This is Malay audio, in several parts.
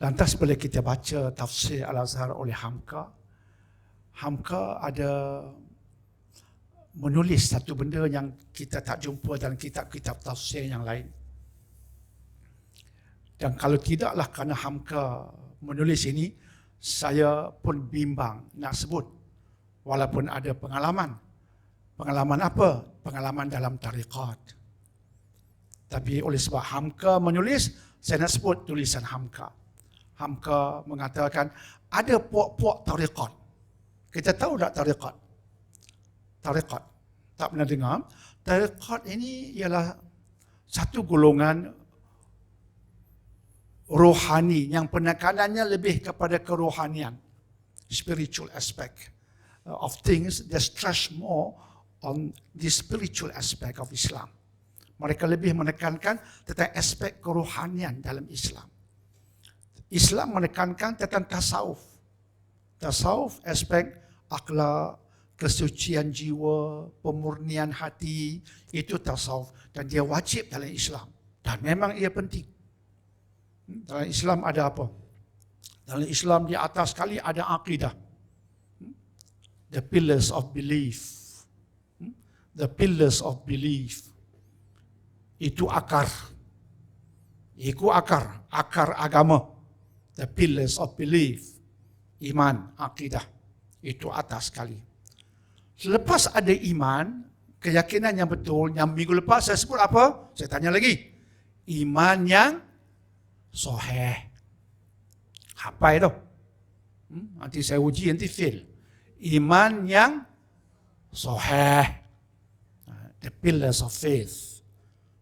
Lantas bila kita baca tafsir Al-Azhar oleh Hamka, Hamka ada menulis satu benda yang kita tak jumpa dalam kitab-kitab tafsir yang lain. Dan kalau tidaklah kerana Hamka menulis ini, saya pun bimbang nak sebut. Walaupun ada pengalaman. Pengalaman apa? Pengalaman dalam tariqat. Tapi oleh sebab Hamka menulis, saya nak sebut tulisan Hamka. Hamka mengatakan ada puak-puak tariqat. Kita tahu tak tariqat? Tariqat. Tak pernah dengar. Tariqat ini ialah satu golongan rohani yang penekanannya lebih kepada kerohanian. Spiritual aspect of things. They stress more on the spiritual aspect of Islam. Mereka lebih menekankan tentang aspek kerohanian dalam Islam. Islam menekankan tentang tasawuf. Tasawuf, aspek akhlak, kesucian jiwa, pemurnian hati, itu tasawuf. Dan dia wajib dalam Islam. Dan memang ia penting. Dalam Islam ada apa? Dalam Islam di atas sekali ada akidah. The pillars of belief. The pillars of belief. Itu akar. Itu akar. Akar agama. The pillars of belief. Iman, akidah. Itu atas sekali. Selepas ada iman, keyakinan yang betul, yang minggu lepas saya sebut apa? Saya tanya lagi. Iman yang sahih. Apa itu? Nanti saya uji, nanti fail. Iman yang sahih. The pillars of faith.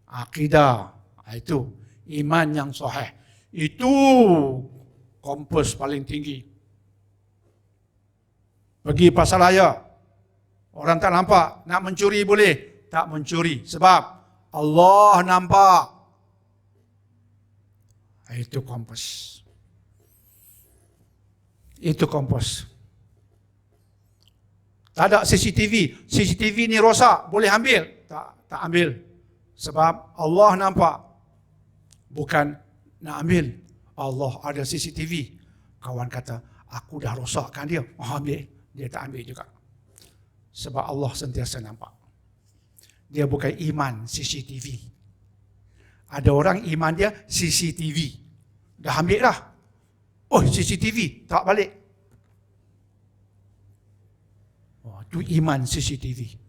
Akidah. Itu. Iman yang sahih. Itu kompas paling tinggi. Pergi pasar raya. Orang tak nampak. Nak mencuri boleh. Tak mencuri. Sebab Allah nampak. Itu kompas. Itu kompas. Tak ada CCTV. CCTV ni rosak. Boleh ambil? Tak ambil. Sebab Allah nampak. Bukan nak ambil. Allah ada CCTV. Kawan kata, aku dah rosakkan dia. Ambil. Dia tak ambil juga. Sebab Allah sentiasa nampak. Dia bukan iman CCTV. Ada orang iman dia CCTV. Dah ambil dah. Oh, CCTV. Tak balik. Oh, itu iman CCTV.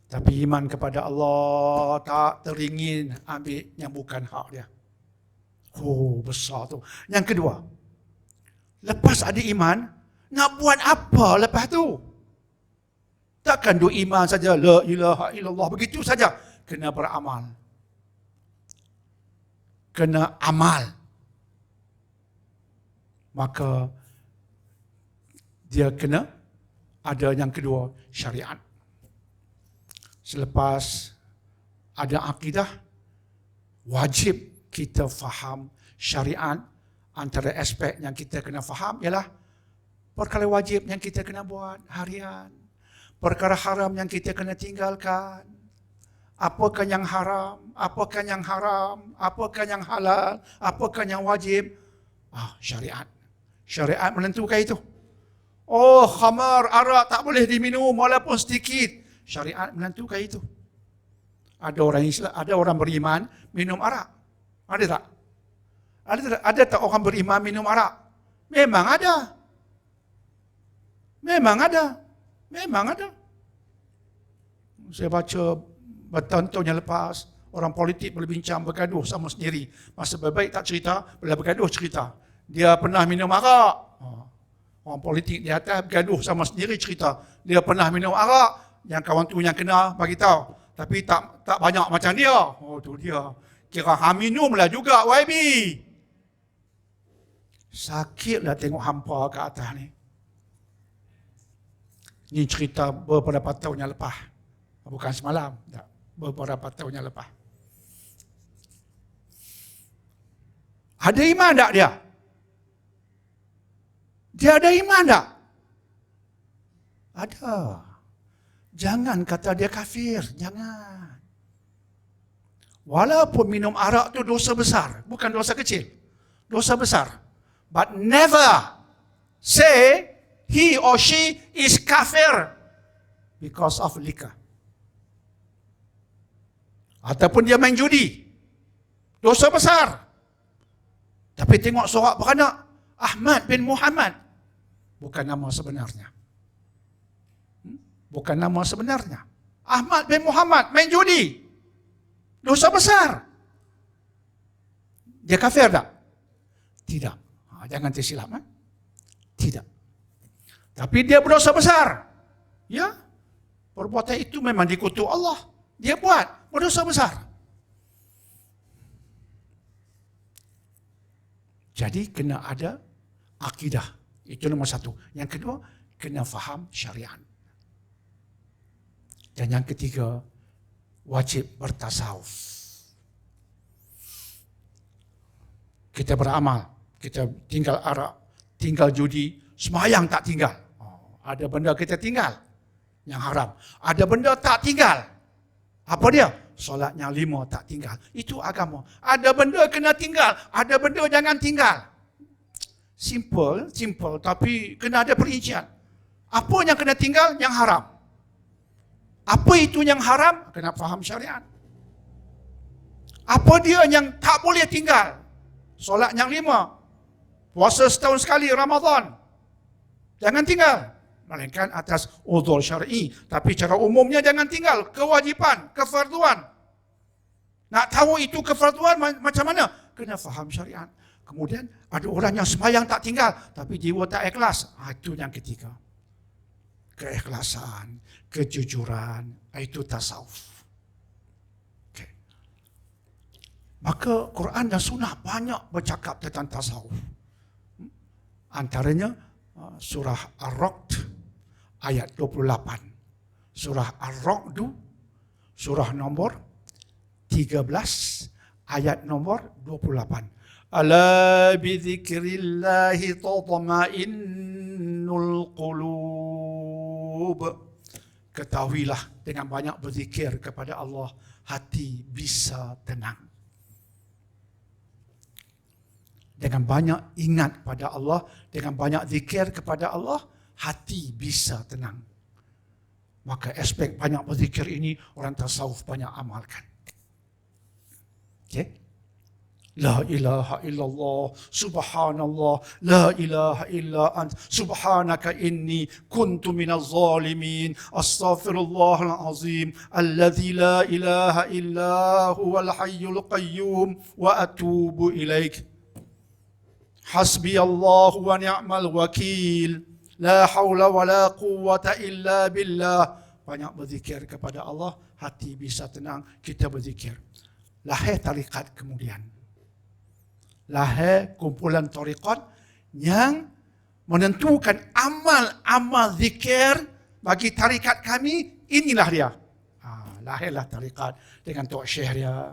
Tapi iman kepada Allah tak teringin ambil yang bukan hak dia. Oh, besar tu. Yang kedua, lepas ada iman, nak buat apa lepas tu? Takkan duk iman saja, la ilaha illallah, begitu saja. Kena beramal. Kena amal. Maka dia kena ada yang kedua, syariat. Selepas ada akidah, wajib kita faham syariat. Antara aspek yang kita kena faham ialah perkara wajib yang kita kena buat harian. Perkara haram yang kita kena tinggalkan. Apakah yang haram? Apakah yang haram? Apakah yang halal? Apakah yang wajib? Syariat. Syariat menentukan itu. Oh, khamar, arak tak boleh diminum walaupun sedikit. Syariat menentukan itu. Ada orang Islam, ada orang beriman minum arak. Ada tak? Ada tak orang beriman minum arak? Memang ada. Memang ada. Memang ada. Saya baca bertahun-tahun yang lepas, orang politik berbincang, bergaduh sama sendiri. Masa baik tak cerita, bila bergaduh cerita. Dia pernah minum arak. Orang politik di atas bergaduh sama sendiri cerita. Dia pernah minum arak. Yang kawan tu yang kena bagi tahu. Tapi tak banyak macam dia. Oh, tu dia. Kira minumlah juga YB. Sakitlah tengok hampa ke atas ni. Ini cerita beberapa tahun yang lepas. Bukan semalam. Tak. Beberapa tahun yang lepas. Ada iman tak dia? Dia ada iman tak? Ada. Jangan kata dia kafir. Jangan. Walaupun minum arak tu dosa besar. Bukan dosa kecil. dosa besar. But never say he or she is kafir because of liquor. Ataupun dia main judi. Dosa besar. Tapi tengok sorak beranak, Ahmad bin Muhammad. Bukan nama sebenarnya. Bukan nama sebenarnya. Ahmad bin Muhammad main judi. Dosa besar. Dia kafir tak? Tidak. Jangan tersilap. Tidak. Tapi dia berdosa besar. Ya. Perbuatan itu memang dikutuk Allah. Dia buat berdosa besar. Jadi kena ada akidah. Itu nombor satu. Yang kedua, kena faham syariat. Dan yang ketiga, wajib bertasawuf. Kita beramal, kita tinggal arak, tinggal judi, sembahyang tak tinggal. Ada benda kita tinggal yang haram. Ada benda tak tinggal. Apa dia? Solat yang 5 tak tinggal. Itu agama. Ada benda kena tinggal, ada benda jangan tinggal. Simple, tapi kena ada perincian. Apa yang kena tinggal? Yang haram. Apa itu yang haram? Kena faham syariat. Apa dia yang tak boleh tinggal? Solat yang 5. Puasa setahun sekali, Ramadan. Jangan tinggal. Melainkan atas uzur syar'i. Tapi cara umumnya jangan tinggal. Kewajipan, kefarduan. Nak tahu itu kefarduan macam mana? Kena faham syariat. Kemudian ada orang yang sembahyang tak tinggal. Tapi jiwa tak ikhlas. Itu yang ketiga. Keikhlasan, kejujuran, itu tasawuf. Okay. Maka Quran dan Sunnah banyak bercakap tentang tasawuf. Antaranya surah Ar-Ra'd ayat 28. Surah Ar-Ra'd, surah nombor 13 ayat nombor 28. Ala bi dzikrillahi tatma'innul qulub. Ketahuilah, dengan banyak berzikir kepada Allah, hati bisa tenang. Dengan banyak ingat pada Allah, dengan banyak zikir kepada Allah, hati bisa tenang. Maka aspek banyak berzikir ini orang tasawuf banyak amalkan. Okay? La ilaha illallah, subhanallah, la ilaha illa ant, subhanaka inni kuntu minaz zalimin, astaghfirullahal azim, alladzi la ilaha illa huwal hayyul qayyum, wa atubu ilaik. Hasbiyallahu wa ni'mal wakil, la haula wa la quwwata illa billah. Banyak berzikir kepada Allah, hati bisa tenang, kita berzikir. Lahir tarikat kemudian. Lahir kumpulan tarikat yang menentukan amal-amal zikir bagi tarikat kami, inilah dia. Lahirlah tarikat dengan Tok Syekh dia,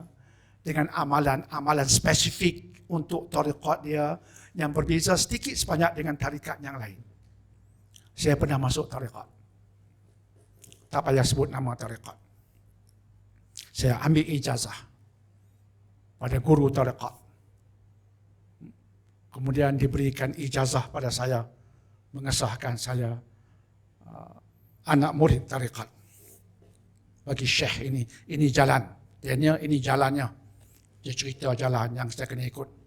dengan amalan-amalan spesifik untuk tarikat dia, yang berbeza sedikit sebanyak dengan tarikat yang lain. Saya pernah masuk tarikat. Tak payah sebut nama tarikat. Saya ambil ijazah pada guru tarikat. Kemudian diberikan ijazah pada saya, mengesahkan saya anak murid tarikat. Bagi Syekh ini jalan. Ini jalannya. Dia cerita jalan yang saya kena ikut.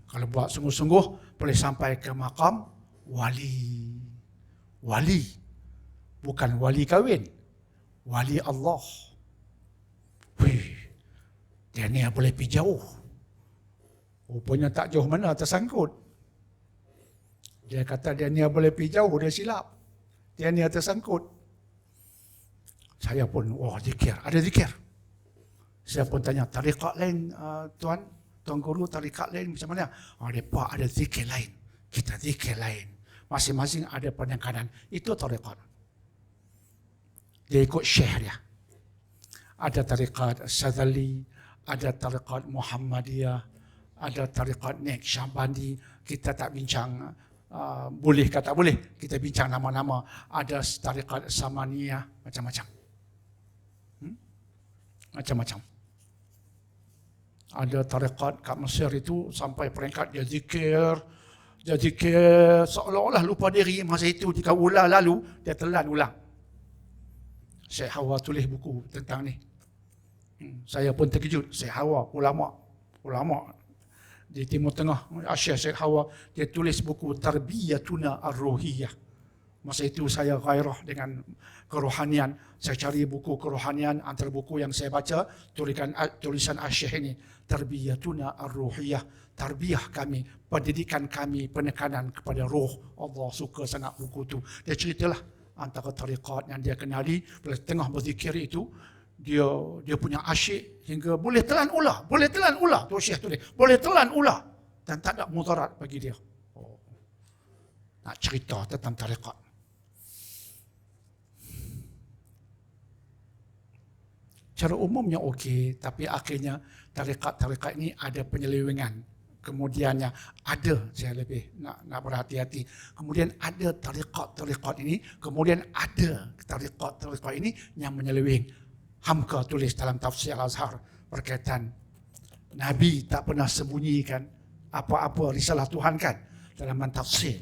Kalau buat sungguh-sungguh, boleh sampai ke makam wali. Wali. Bukan wali kahwin. Wali Allah. Wih, dia ni boleh pergi jauh. Rupanya tak jauh mana, tersangkut. Dia kata dia ni boleh pergi jauh, dia silap. Dia ni tersangkut. Saya pun, zikir. Ada zikir. Saya pun tanya, tarikat lain tuan guru, tarikat lain macam mana? Mereka ada zikir lain. Kita zikir lain. Masing-masing ada penekanan. Itu tarikat. Dia ikut syekh dia. Ada tarikat Syadzali, ada tarikat Muhammadiyah, ada tarikat Naqsyabandi. Kita tak bincang boleh ke tak boleh. Kita bincang nama-nama. Ada tarikat Samaniyah, macam-macam. Macam-macam. Ada tarekat kat Mesir itu sampai peringkat dia zikir seolah-olah lupa diri. Masa itu jika ular lalu, dia telan ulang. Syekh Hawa tulis buku tentang ni. Saya pun terkejut. Syekh Hawa, ulama di Timur Tengah, Syekh Hawa, dia tulis buku Tarbiyatuna Ar-Ruhiyah. Masa itu saya gairah dengan kerohanian. Saya cari buku kerohanian, antara buku yang saya baca, tulisan Syekh ini. Tarbiyatuna Ar-Ruhiyah. Tarbiyah kami, pendidikan kami, penekanan kepada roh. Allah suka sangat buku itu. Dia ceritalah antara tarikat yang dia kenali, bila tengah berzikir itu, dia punya asyik hingga boleh telan ular. Tu Syekh tulis, boleh telan ular dan tak ada mudarat bagi dia. Nak cerita tentang tarikat. Cara umumnya okey, tapi akhirnya tarikat ini ada penyelewengan. Kemudiannya ada, saya lebih nak berhati-hati. Kemudian ada tarikat ini, kemudian ada tarikat ini yang menyeleweng. Hamka tulis dalam tafsir Al-Azhar berkaitan Nabi tak pernah sembunyikan apa-apa risalah Tuhan kan dalam mentafsir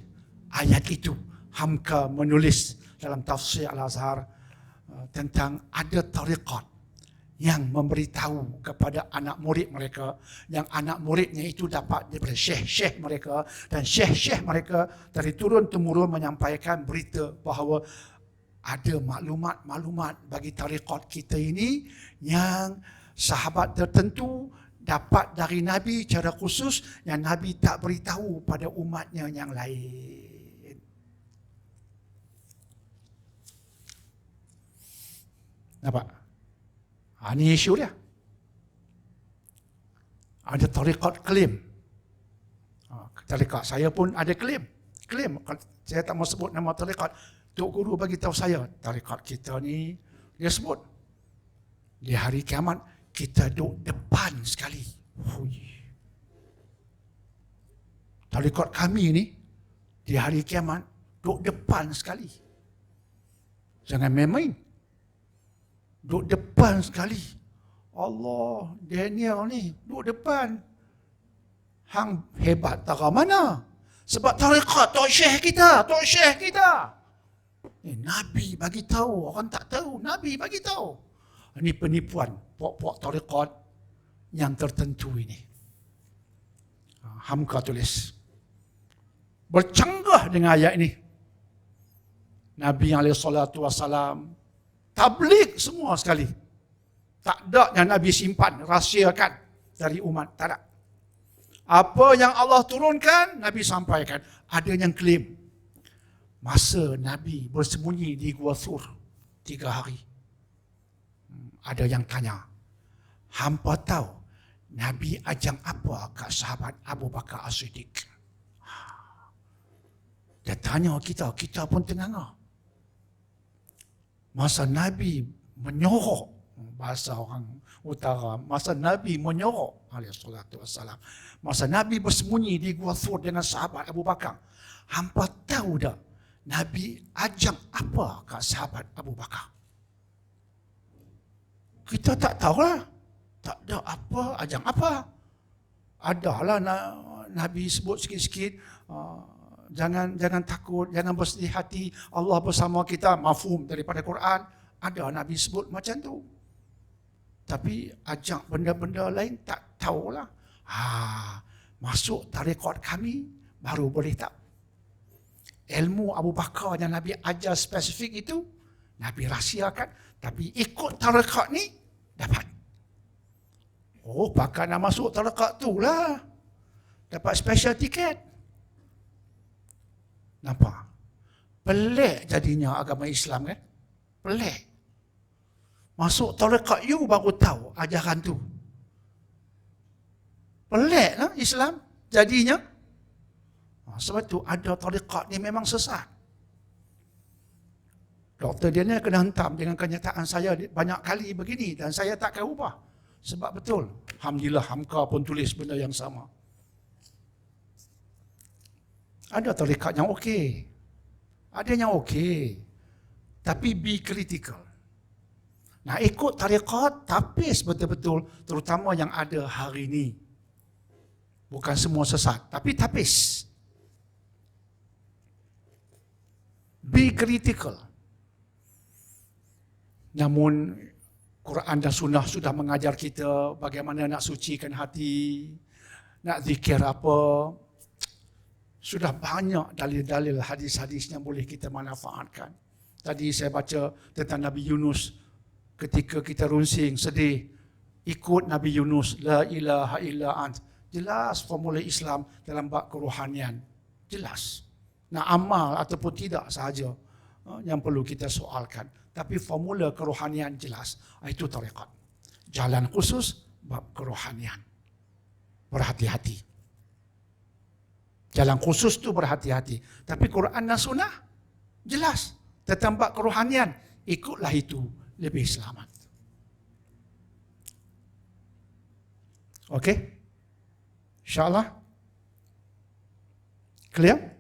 ayat itu. Hamka menulis dalam tafsir Al-Azhar tentang ada tarikat yang memberitahu kepada anak murid mereka, yang anak muridnya itu dapat daripada syekh-syekh mereka, dan syekh-syekh mereka dari turun-temurun menyampaikan berita bahawa ada maklumat-maklumat bagi tarikat kita ini yang sahabat tertentu dapat dari Nabi secara khusus yang Nabi tak beritahu pada umatnya yang lain. Nampak? Ini isu dia. Ada tarikat klaim. Tarikat saya pun ada klaim. Saya tak mau sebut nama tarikat. Tok Guru bagi tahu saya, tarikat kita ni, dia sebut, di hari kiamat, kita duduk depan sekali. Tarikat kami ni, di hari kiamat, duduk depan sekali. Jangan main-main. Duduk depan sekali. Allah, Daniel ni duduk depan. Hang hebat tak ke mana? Sebab tarikat Tok Syekh kita. Nabi bagi tahu, orang tak tahu. Nabi bagi tahu. Ini penipuan pok-pok tarikat yang tertentu ini. Hamka tulis. Bercanggah dengan ayat ini. Nabi SAW tabligh semua sekali. Tak ada yang Nabi simpan, rahsiakan dari umat. Tak ada. Apa yang Allah turunkan, Nabi sampaikan. Ada yang klaim. Masa Nabi bersembunyi di Gua Thur 3 hari. Ada yang tanya, hampa tahu Nabi ajang apa kat sahabat Abu Bakar As-Siddiq? Dia tanya kita pun tengah. Masa Nabi menyorok, bahasa orang utara, masa Nabi menyorok alaihissalatu wassalam, masa Nabi bersembunyi di Gua Thur dengan sahabat Abu Bakar, hampa tahu tak Nabi ajang apa kat sahabat Abu Bakar? Kita tak tahulah. Tak ada apa, ajang apa. Adalah Nabi sebut sikit-sikit, jangan takut, jangan bersedih hati, Allah bersama kita, mafhum daripada Quran. Ada Nabi sebut macam tu. Tapi ajak benda-benda lain tak tahulah. Masuk tarekat kami baru boleh tahu. Ilmu Abu Bakar yang Nabi ajar spesifik itu Nabi rahsiakan, tapi ikut tarekat ni dapat. Bakal nak masuk tarekat tu lah, dapat special tiket. Nampak? Pelik jadinya agama Islam kan? Pelik. Masuk tarekat you baru tahu ajaran tu. Pelik lah Islam jadinya. Sebab tu ada tarekat ni memang sesat. Dr. Daniel kena hentam dengan kenyataan saya banyak kali begini dan saya takkan ubah. Sebab betul. Alhamdulillah Hamka pun tulis benda yang sama. Ada tarekat yang okey. Ada yang okey. Tapi be critical. Nah, ikut tarekat tapis betul-betul, terutama yang ada hari ini. Bukan semua sesat, tapi tapis. Be critical. Namun, Quran dan Sunnah sudah mengajar kita bagaimana nak sucikan hati, nak zikir apa. Sudah banyak dalil-dalil hadis-hadis yang boleh kita manfaatkan. Tadi saya baca tentang Nabi Yunus. Ketika kita runsing, sedih, ikut Nabi Yunus, la ilaha illa ant. Jelas formula Islam dalam bab kerohanian. Jelas. Nak amal ataupun tidak sahaja yang perlu kita soalkan. Tapi formula kerohanian jelas. Itu tarekat. Jalan khusus bab kerohanian. Berhati-hati. Jalan khusus tu berhati-hati. Tapi Quran dan Sunnah jelas. Tentang bab kerohanian, ikutlah itu. Lebih selamat. Okey? InsyaAllah. Clear?